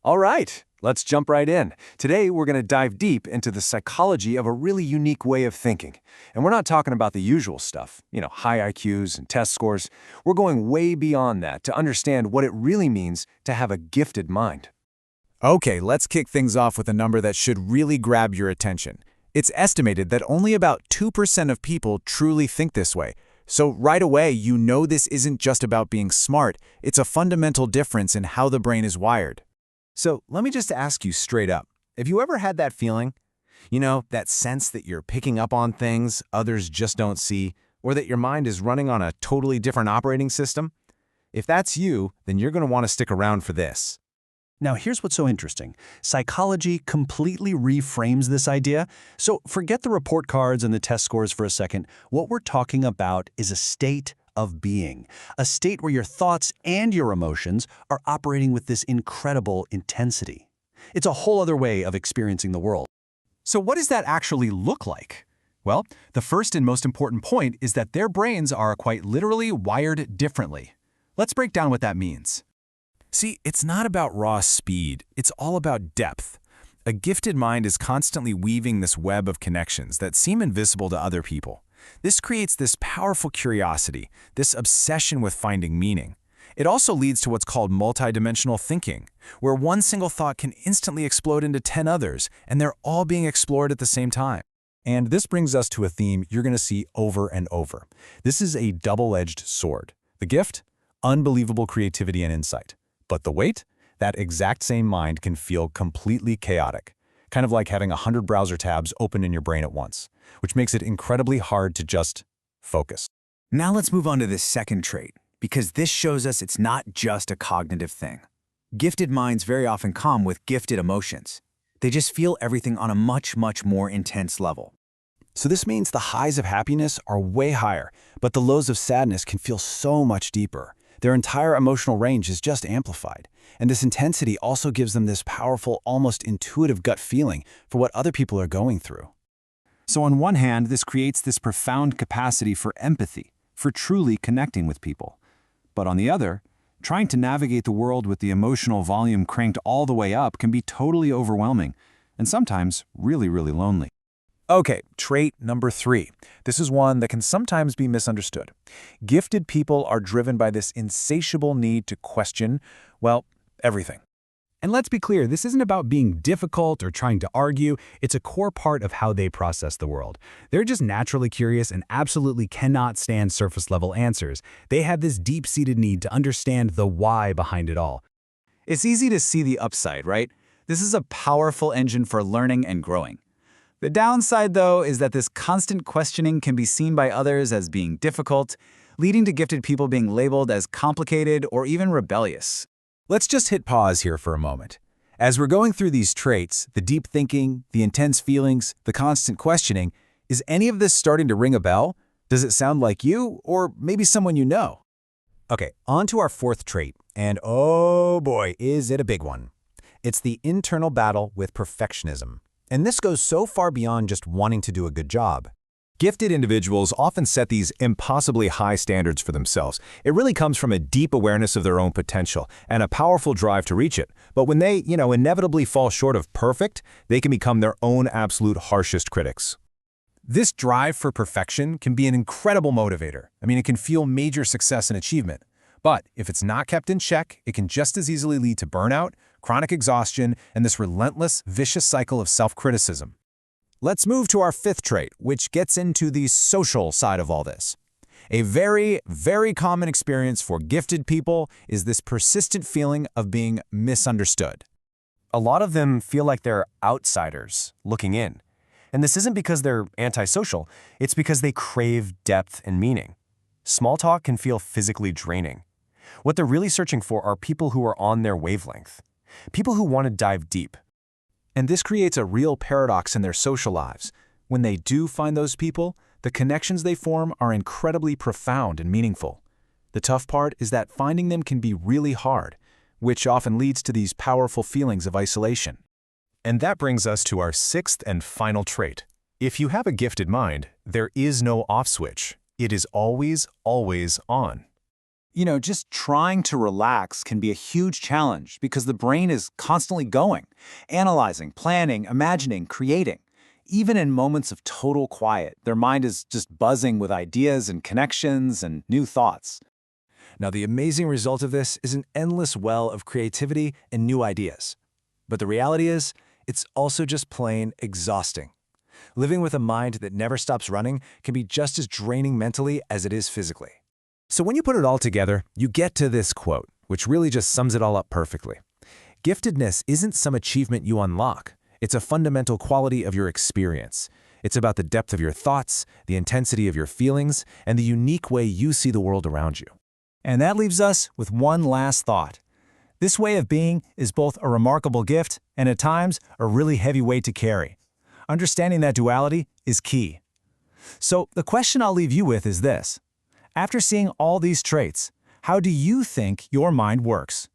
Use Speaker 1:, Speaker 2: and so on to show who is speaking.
Speaker 1: All right, let's jump right in. Today, we're going to dive deep into the psychology of a really unique way of thinking. And we're not talking about the usual stuff, high IQs and test scores. We're going way beyond that to understand what it really means to have a gifted mind.
Speaker 2: Okay, let's kick things off with a number that should really grab your attention. It's estimated that only about 2% of people truly think this way. So right away, you know this isn't just about being smart, it's a fundamental difference in how the brain is wired.
Speaker 3: So let me just ask you straight up. Have you ever had that feeling? That sense that you're picking up on things others just don't see, or that your mind is running on a totally different operating system? If that's you, then you're going to want to stick around for this.
Speaker 4: Now, here's what's so interesting. Psychology completely reframes this idea. So forget the report cards and the test scores for a second. What we're talking about is a state of being, a state where your thoughts and your emotions are operating with this incredible intensity. It's a whole other way of experiencing the world.
Speaker 1: So what does that actually look like? Well, the first and most important point is that their brains are quite literally wired differently. Let's break down what that means.
Speaker 2: See, it's not about raw speed, it's all about depth. A gifted mind is constantly weaving this web of connections that seem invisible to other people. This creates this powerful curiosity, this obsession with finding meaning. It also leads to what's called multidimensional thinking, where one single thought can instantly explode into 10 others, and they're all being explored at the same time.
Speaker 5: And this brings us to a theme you're going to see over and over. This is a double-edged sword. The gift? Unbelievable creativity and insight. But the weight? That exact same mind can feel completely chaotic. Kind of like having 100 browser tabs open in your brain at once, which makes it incredibly hard to just focus.
Speaker 6: Now let's move on to this second trait, because this shows us it's not just a cognitive thing. Gifted minds very often come with gifted emotions. They just feel everything on a much, much more intense level.
Speaker 5: So this means the highs of happiness are way higher, but the lows of sadness can feel so much deeper. Their entire emotional range is just amplified. And this intensity also gives them this powerful, almost intuitive gut feeling for what other people are going through.
Speaker 1: So on one hand, this creates this profound capacity for empathy, for truly connecting with people. But on the other, trying to navigate the world with the emotional volume cranked all the way up can be totally overwhelming, and sometimes really, really lonely.
Speaker 2: Okay, trait number 3. This is one that can sometimes be misunderstood. Gifted people are driven by this insatiable need to question, well, everything.
Speaker 7: And let's be clear, this isn't about being difficult or trying to argue. It's a core part of how they process the world. They're just naturally curious and absolutely cannot stand surface-level answers. They have this deep-seated need to understand the why behind it all.
Speaker 3: It's easy to see the upside, right? This is a powerful engine for learning and growing. The downside, though, is that this constant questioning can be seen by others as being difficult, leading to gifted people being labeled as complicated or even rebellious.
Speaker 5: Let's just hit pause here for a moment. As we're going through these traits, the deep thinking, the intense feelings, the constant questioning, is any of this starting to ring a bell? Does it sound like you, or maybe someone you know? Okay, on to our 4th trait, and oh boy, is it a big one. It's the internal battle with perfectionism. And this goes so far beyond just wanting to do a good job. Gifted individuals often set these impossibly high standards for themselves. It really comes from a deep awareness of their own potential and a powerful drive to reach it. But when they, inevitably fall short of perfect, they can become their own absolute harshest critics.
Speaker 1: This drive for perfection can be an incredible motivator. It can fuel major success and achievement. But if it's not kept in check, it can just as easily lead to burnout, chronic exhaustion, and this relentless, vicious cycle of self-criticism.
Speaker 5: Let's move to our 5th trait, which gets into the social side of all this. A very, very common experience for gifted people is this persistent feeling of being misunderstood.
Speaker 1: A lot of them feel like they're outsiders looking in. And this isn't because they're antisocial, it's because they crave depth and meaning. Small talk can feel physically draining. What they're really searching for are people who are on their wavelength, people who want to dive deep.
Speaker 2: And this creates a real paradox in their social lives. When they do find those people, the connections they form are incredibly profound and meaningful. The tough part is that finding them can be really hard, which often leads to these powerful feelings of isolation.
Speaker 1: And that brings us to our 6th and final trait. If you have a gifted mind, there is no off switch. It is always, always on.
Speaker 3: Just trying to relax can be a huge challenge because the brain is constantly going, analyzing, planning, imagining, creating. Even in moments of total quiet, their mind is just buzzing with ideas and connections and new thoughts.
Speaker 1: Now, the amazing result of this is an endless well of creativity and new ideas. But the reality is, it's also just plain exhausting. Living with a mind that never stops running can be just as draining mentally as it is physically.
Speaker 5: So when you put it all together, you get to this quote, which really just sums it all up perfectly. Giftedness isn't some achievement you unlock. It's a fundamental quality of your experience. It's about the depth of your thoughts, the intensity of your feelings, and the unique way you see the world around you.
Speaker 3: And that leaves us with one last thought. This way of being is both a remarkable gift and at times a really heavy weight to carry. Understanding that duality is key. So the question I'll leave you with is this. After seeing all these traits, how do you think your mind works?